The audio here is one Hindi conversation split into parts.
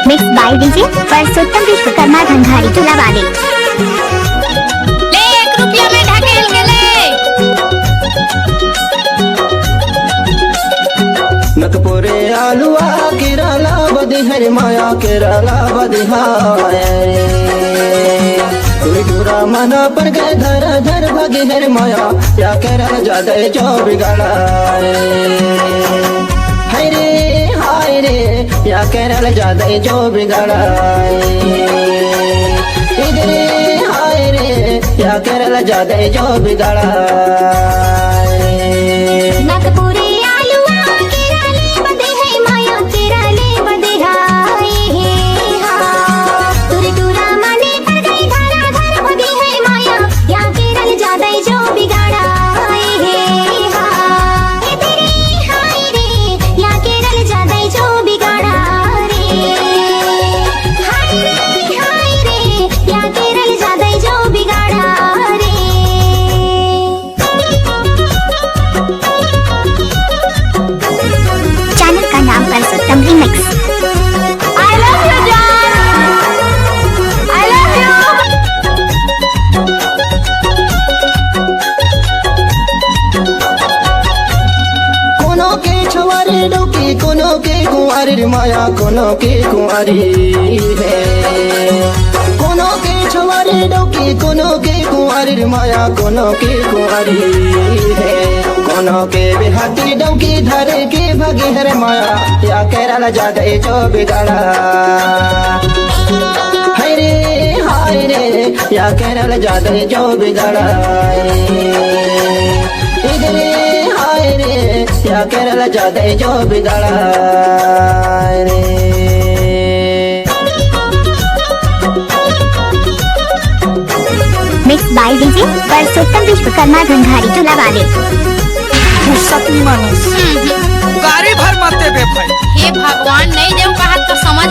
Mix by DJ Parsottam Vishwakarma Dhandhari चूल्हा वाले। ले 1 रुपया में ढकेल के ले। नकपुरे आलुआ केरला बदिहर माया केरला बदिहाय दूरा मना पर गए धर धर भगे हर माया या केरल ज्यादा जो बिगड़ा हाय रे या केरल ज्यादा जो बिगड़ा इधर हाय रे या केरल ज्यादा जो बिगड़ा। नकपुरे आलुआ केरले बदे है माया केरले बदे हाय तुरी दूरा मने पर गई धरा धर भगे है माया या केरल ज्यादा जो बिगाड़ा Parsottam remix. I love you जान, I love you। कोनो के छवारे डोकी कोनो के कुंवारी माया कोनो के कुंवारी है कोनो के छवारे डोकी कोनो के कुंवारी माया कोनो के कुंवारी है कोनो के बिहाती डोकी धरे के भगे हर माया या केरल ज्यादा जो बिगड़ा हाय रे या केरल ज्यादा जो बिगड़ा इधर हाय रे या केरल ज्यादा जो बिगड़ा रे। Mix by DJ Parsottam Vishwakarma Dhandhari चूल्हा वाले। सती मानुस गाड़ी भर मत दे भाई। हे भगवान नहीं देव कहा तो समझ।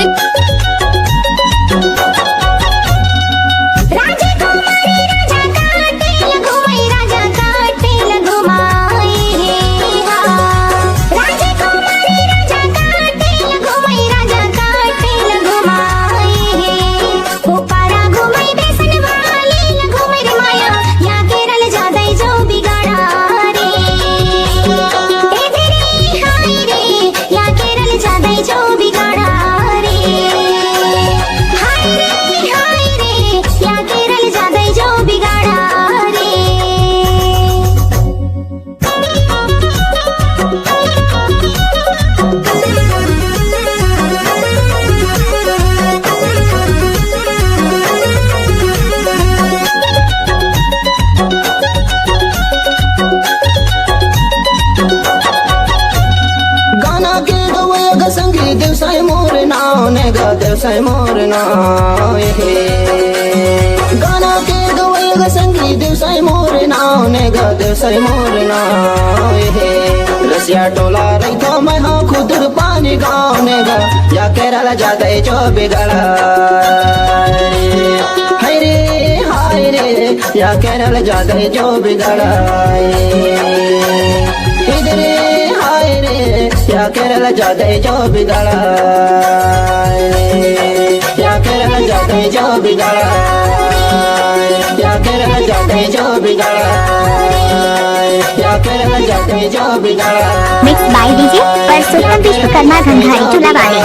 संगी देवसाय मोर नाव ने गा देवसाय मोर नाव गाना के गवैया संगी देवसाय मोर नाव ने गा देवसाय मोर नाव रसिया टोला रही तो मैं हाँ खुदर पानी गाँव ने गा या केरल ज्यादा जो बिगड़ा हाय रे या केरल ज्यादा जो बिगड़ा इधर हाय रे या केरल ज्यादा जो बिगड़ा या केरल ज्यादा जो बिगड़ा या केरल ज्यादा जो बिगड़ा या केरल ज्यादा जो बिगड़ा। Mix by DJ Parsottam Vishwakarma Dhandhari चूल्हा वाले।